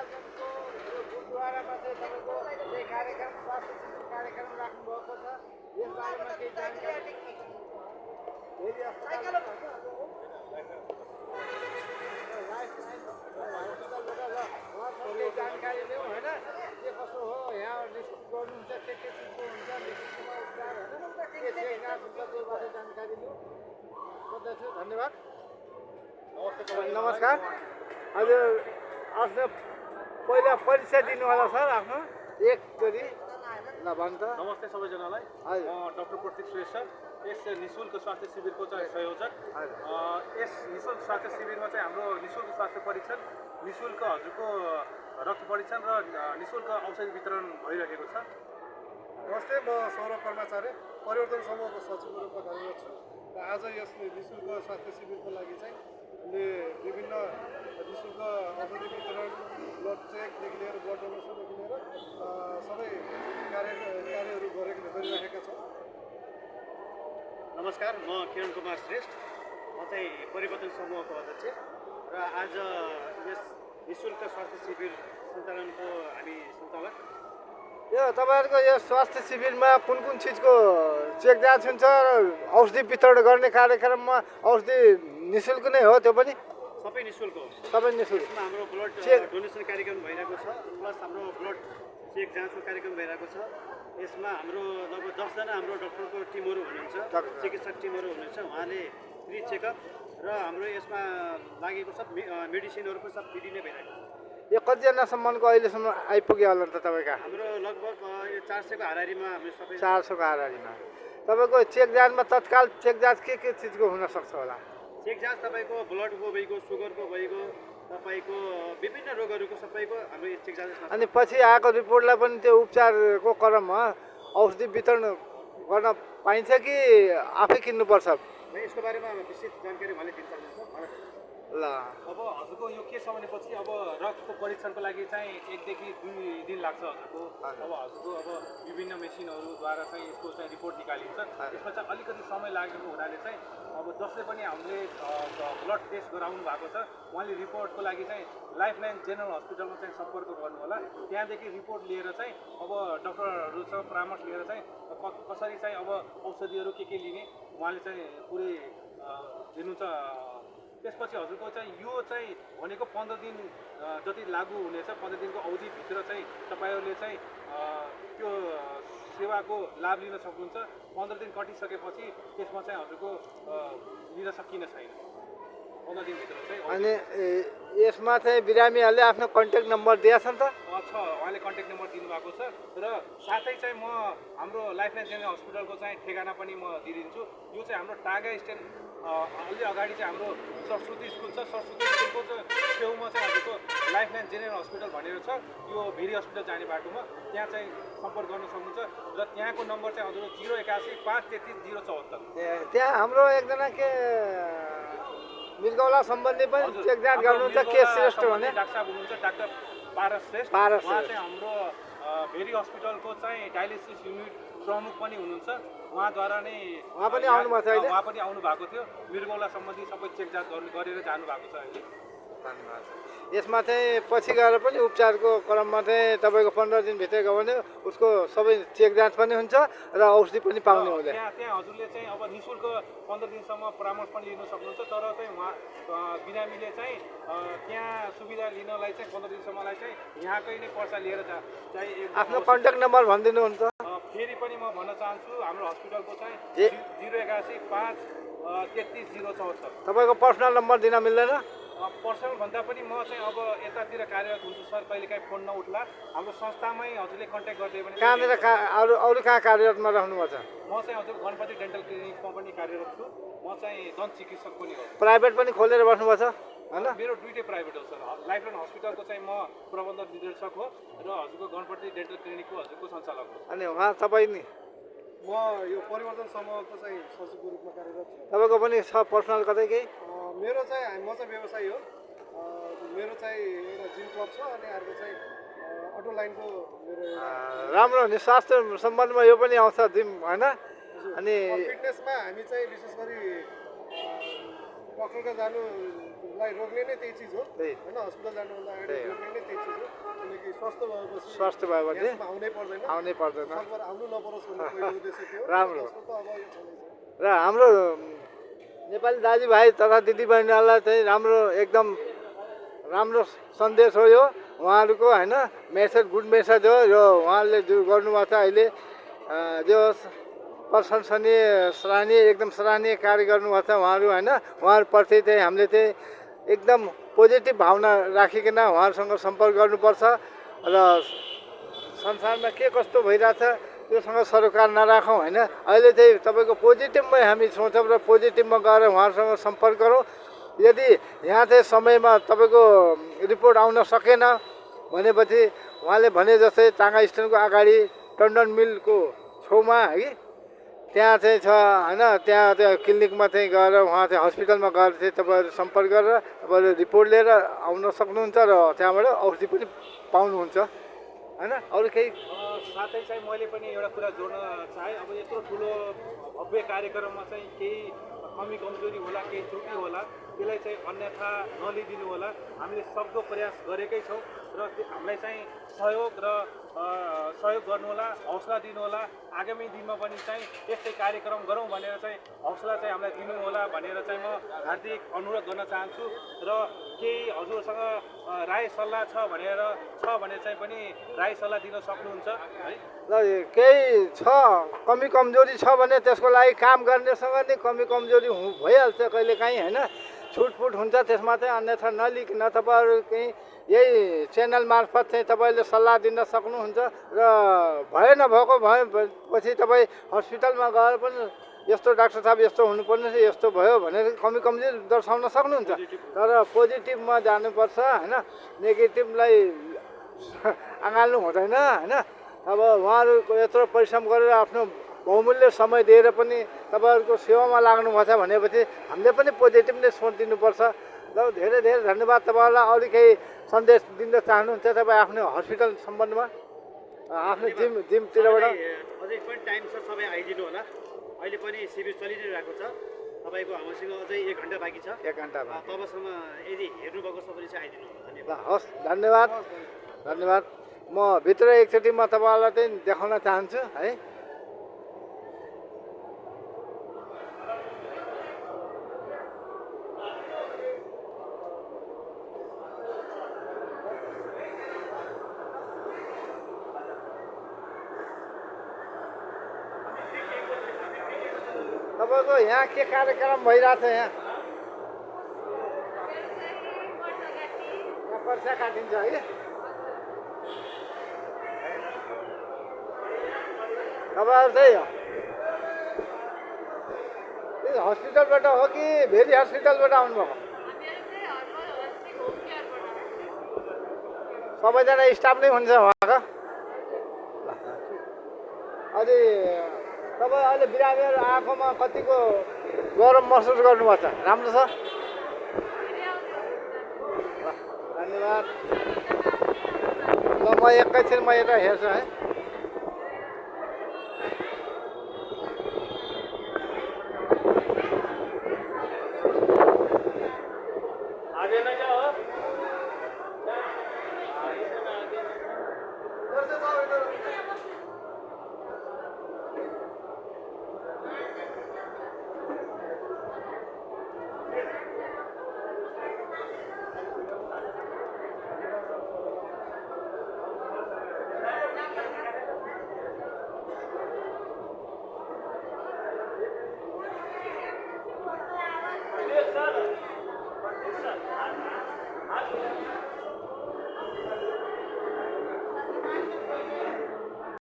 लालगञ्जको गुरुद्वारामा चाहिँ तपाईँको केही कार्यक्रम स्वास्थ्य शिविर कार्यक्रम राख्नुभएको छ यस बारेमा केही जानकारी फेरि अस्पतालबाट केही जानकारी लिउँ होइन के कसो हो यहाँ निश्चित गर्नुहुन्छ के चिजको हुन्छ निश्चितमा उपचार होइन के चेकजाँच हुन्छ त्यो बारे जानकारी लिउँ सोध्दैछु धन्यवाद नमस्कार हजुर आफ्नो पहिला परिचय दिनुहोला सर आफ्नो एक गरी ल भन्छ नमस्ते सबैजनालाई म डाक्टर प्रतीक श्रेष्ठ यस निःशुल्क स्वास्थ्य शिविरको चाहिँ संयोजक यस निःशुल्क स्वास्थ्य शिविरमा चाहिँ हाम्रो निःशुल्क स्वास्थ्य परीक्षण निःशुल्क हजुरको रक्त परीक्षण र निःशुल्क औषधि वितरण भइरहेको छ नमस्ते म सौरभ कर्मचारी परिवर्तन समूहको सचिवको रूपमा कार्यरत छु र आज यस निःशुल्क स्वास्थ्य शिविरको लागि चाहिँ हामीले विभिन्न निःशुल्क औषधि वितरण ब्लड चेकदेखि लिएर ब्लड डोनेसनदेखि लिएर सबै कार्यहरू गरिरहेका छौँ। नमस्कार म किरण कुमार श्रेष्ठ म चाहिँ परिवर्तन समूहको अध्यक्ष र आज यस निःशुल्क स्वास्थ्य शिविर सञ्चालनको हामी सञ्चालक यो तपाईँहरूको यो स्वास्थ्य शिविरमा कुन कुन चिजको चेक जाँच हुन्छ र औषधि वितरण गर्ने कार्यक्रममा औषधि निःशुल्क नै हो त्यो पनि सबै निःशुल्क हो सबै निःशुल्क यसमा हाम्रो ब्लड डोनेसन कार्यक्रम भइरहेको छ प्लस हाम्रो ब्लड चेक जाँचको कार्यक्रम भइरहेको छ यसमा हाम्रो लगभग 10जना हाम्रो डक्टरको टिमहरू हुनुहुन्छ चिकित्सक टिमहरू हुनुहुन्छ उहाँले फ्री चेकअप र हाम्रो यसमा लागेको सब मेडिसिनहरू पनि सब फ्री नै भइरहेको छ यो कतिजनासम्मको अहिलेसम्म आइपुग्यो होला त तपाईँका हाम्रो लगभग यो 400को हाराहारीमा हामी सबै 400को हाराहारीमा तपाईँको चेक जाँचमा तत्काल चेक जाँच के चिजको हुनसक्छ होला चेक जाँच तपाईँको ब्लडको भइगयो सुगरको भइगयो तपाईँको विभिन्न रोगहरूको सबैको हाम्रो चेक जाँच अनि पछि आएको रिपोर्टलाई पनि त्यो उपचारको क्रममा औषधि वितरण गर्न पाइन्छ कि आफै किन्नुपर्छ यसको बारेमा विशेष जानकारी उहाँले दिन सक्नुहुन्छ ल अब हजुरको यो के छ भनेपछि अब रक्तको परीक्षणको लागि चाहिँ 1 देखि 2 दिन लाग्छ हजुरको अब हजुरको अब विभिन्न मेसिनहरूद्वारा चाहिँ यसको चाहिँ रिपोर्ट निकालिन्छ यसमा चाहिँ अलिकति समय लागेको हुनाले चाहिँ अब जसले पनि हामीले ब्लड टेस्ट गराउनु भएको छ उहाँले रिपोर्टको लागि चाहिँ लाइफलाइन जेनरल हस्पिटलमा चाहिँ सम्पर्क गर्नु होला त्यहाँदेखि रिपोर्ट लिएर चाहिँ अब डक्टरहरूसँग परामर्श लिएर चाहिँ कसरी चाहिँ अब औषधिहरू के लिने उहाँले चाहिँ पुरै दिनुहुन्छ त्यसपछि हजुरको चाहिँ यो चाहिँ भनेको 15 दिन जति लागू हुनेछ 15 दिनको अवधिभित्र चाहिँ तपाईँहरूले चाहिँ त्यो सेवाको लाभ लिन सक्नुहुन्छ 15 दिन कटिसकेपछि त्यसमा चाहिँ हजुरको लिन सकिने छैन 15 दिनभित्र चाहिँ अनि यसमा चाहिँ बिरामीहरूले आफ्नो कन्ट्याक्ट नम्बर दिएछ नि त छ उहाँले कन्ट्याक्ट नम्बर दिनुभएको छ र साथै चाहिँ म हाम्रो लाइफलाइन जेनरल हस्पिटलको चाहिँ ठेगाना पनि म दिइदिन्छु यो चाहिँ हाम्रो टागा स्ट्यान्ड अलि अगाडि चाहिँ हाम्रो सरस्वती स्कुल छ सरस्वती स्कुलको चाहिँ छेउमा चाहिँ हजुरको लाइफलाइन जेनरल हस्पिटल भनेर छ यो भेरी हस्पिटल जाने बाटोमा त्यहाँ चाहिँ सम्पर्क गर्न सक्नुहुन्छ र त्यहाँको नम्बर चाहिँ हजुरको 081 533 074 त्यहाँ हाम्रो एकजना के मृगौला सम्बन्धी पनि चेक जाँच गर्नुहुन्छ के श्रेष्ठ भने डाक्टर साहब हुनुहुन्छ डाक्टर पारस श्रेष्ठ उहाँ चाहिँ हाम्रो भेरी हस्पिटलको चाहिँ डायलिसिस युनिट प्रमुख पनि हुनुहुन्छ उहाँद्वारा नै उहाँ पनि आउनुभएको छ अहिले उहाँ पनि आउनु भएको थियो मृगौला सम्बन्धी सबै चेक जाँच गरेर जानुभएको छ अहिले धन्यवाद यसमा चाहिँ पछि गएर पनि उपचारको क्रममा चाहिँ तपाईँको 15 दिनभित्र गयो भने उसको सबै चेक जाँच पनि हुन्छ र औषधि पनि पाउने हुँदैन त्यहाँ हजुरले चाहिँ अब निःशुल्क 15 दिनसम्म परामर्श पनि लिन सक्नुहुन्छ तर चाहिँ उहाँ बिरामीले चाहिँ त्यहाँ सुविधा लिनलाई चाहिँ 15 दिनसम्मलाई चाहिँ यहाँकै नै पर्चा लिएर चाहिँ आफ्नो कन्ट्याक्ट नम्बर भनिदिनुहुन्छ फेरि पनि म भन्न चाहन्छु हाम्रो हस्पिटलको चाहिँ 081 533 074 तपाईँको पर्सनल नम्बर दिन मिल्दैन पर्सनल भन्दा पनि म चाहिँ अब यतातिर कार्यरत हुन्छु सर कहिलेकाहीँ फोन नउठ्ला हाम्रो संस्थामै हजुरले कन्ट्याक्ट गरिदियो भने कहाँनिर अरू कहाँ कार्यरतमा राख्नुभएको छ म चाहिँ हजुर गणपति डेन्टल क्लिनिकमा पनि कार्यरत छु म चाहिँ दन्त चिकित्सक पनि हो प्राइभेट पनि खोलेर बस्नुभएको छ होइन मेरो दुईटै प्राइभेट हो सर लाइफलाइन हस्पिटलको चाहिँ म प्रबन्ध निर्देशक हो र हजुरको गणपति डेन्टल क्लिनिकको हजुरको सञ्चालक हो अनि उहाँ तपाईँ नि म यो परिवर्तन समूहको चाहिँ सचिवको रूपमा कार्यरत छु तपाईँको पनि छ पर्सनल कतै केही मेरो चाहिँ म चाहिँ व्यवसायी हो मेरो चाहिँ एउटा जिम क्लब छ अनि अर्को चाहिँ अटो लाइनको मेरो राम्रो नि स्वास्थ्य सम्बन्धमा यो पनि आउँछ जिम होइन अनि फिटनेसमा हामी चाहिँ विशेष गरी डक्टरका जानु लाई रोक्ने नै त्यही चिज हो त्यही। होइन हस्पिटल जानुभन्दा अगाडि त्यही हो। रोक्ने नै त्यही चिज हो किनकि स्वस्थ भएपछि स्वास्थ्य भयो भने ग्यासमा आउनै पर्दैन आउनै पर्दैन सकभर आउनु नपरोस् भन्ने पहिलो उद्देश्य थियो राम्रो। दोस्रो त अब यो छँदैछ र हाम्रो नेपाली दाजुभाइ तथा दिदीबहिनीहरूलाई चाहिँ राम्रो एकदम राम्रो सन्देश हो यो उहाँहरूको होइन मेसेज गुड मेसेज हो यो उहाँले जो गर्नुभएको छ अहिले जो प्रशंसनीय सराहनीय एकदम सराहनीय कार्य गर्नुभएको छ उहाँहरू होइन उहाँहरूप्रति चाहिँ हामीले चाहिँ एकदम पोजिटिभ भावना राखिकन उहाँहरूसँग सम्पर्क गर्नुपर्छ र संसारमा के कस्तो भइरहेछ त्योसँग सरोकार नराखौँ होइन अहिले चाहिँ तपाईँको पोजिटिभमै हामी सोचौँ र पोजिटिभमा गएर उहाँहरूसँग सम्पर्क गरौँ यदि यहाँ चाहिँ समयमा तपाईँको रिपोर्ट आउन सकेन भनेपछि उहाँले भने जस्तै टाँगा स्ट्यान्डको अगाडि टन्डन मिलको छेउमा है त्यहाँ चाहिँ छ होइन त्यहाँ चाहिँ क्लिनिकमा चाहिँ गएर उहाँ चाहिँ हस्पिटलमा गएर चाहिँ तपाईँहरू सम्पर्क गरेर तपाईँहरू रिपोर्ट लिएर आउन सक्नुहुन्छ र त्यहाँबाट औषधि पनि पाउनुहुन्छ होइन अरू केही साथै चाहिँ मैले पनि एउटा कुरा जोड्न चाहेँ अब यत्रो ठुलो भव्य कार्यक्रममा चाहिँ केही कमी कमजोरी होला केही त्रुटि होला त्यसलाई चाहिँ अन्यथा नलिदिनु होला हामीले सक्दो प्रयास गरेकै छौँ र हामीलाई चाहिँ सहयोग गर्नुहोला हौसला दिनुहोला आगामी दिनमा पनि चाहिँ यस्तै कार्यक्रम गरौँ भनेर चाहिँ हौसला चाहिँ हामीलाई दिनुहोला भनेर चाहिँ म हार्दिक अनुरोध गर्न चाहन्छु र केही हजुरसँग राय सल्लाह छ भने चाहिँ पनि राय सल्लाह दिन सक्नुहुन्छ है ल केही छ कमी कमजोरी छ भने त्यसको लागि काम गर्नेसँग नै कमी कमजोरी भइहाल्छ कहिलेकाहीँ होइन छुटफुट हुन्छ त्यसमा चाहिँ अन्यथा नलिकन तपाईँहरू कहीँ यही च्यानल मार्फत चाहिँ तपाईँले सल्लाह दिन सक्नुहुन्छ र भएपछि तपाईँ हस्पिटलमा गएर पनि यस्तो डाक्टर साहब यस्तो हुनुपर्ने छ यस्तो भयो भनेर कमी कमजोरी दर्शाउन सक्नुहुन्छ तर पोजिटिभमा जानुपर्छ होइन नेगेटिभलाई अँगाल्नु हुँदैन होइन अब उहाँहरूको यत्रो परिश्रम गरेर आफ्नो बहुमूल्य समय दिएर पनि तपाईँहरूको सेवामा लाग्नुभएको छ भनेपछि हामीले पनि पोजिटिभ नै सोच दिनुपर्छ ल धेरै धेरै धन्यवाद तपाईँहरूलाई अरू केही सन्देश दिन चाहनुहुन्छ तपाईँ आफ्नो हस्पिटल सम्बन्धमा आफ्नो जिमतिरबाट अझै पनि टाइम छ सबै आइदिनु होला अहिले पनि शिविर चलि नै रहेको छ तपाईँको हामीसँग अझै 1 घन्टा बाँकी छ 1 घन्टामा तबसम्म यदि हेर्नुभएको छ भने चाहिँ आइदिनु होला ल हस् धन्यवाद धन्यवाद म भित्र एकचोटि म तपाईँहरूलाई चाहिँ देखाउन चाहन्छु है तपाईँको यहाँ के कार्यक्रम भइरहेछ यहाँ पर्चा काटिन्छ है तपाईँहरू चाहिँ हस्पिटलबाट हो कि भेरी हस्पिटलबाट आउनुभएको सबैजना स्टाफ नै हुन्छ उहाँको अलि तपाईँ अहिले बिरामीहरू आएकोमा कतिको गरम महसुस गर्नुभएको छ राम्रो छ धन्यवाद ल म एकैछिन म यता हेर्छु है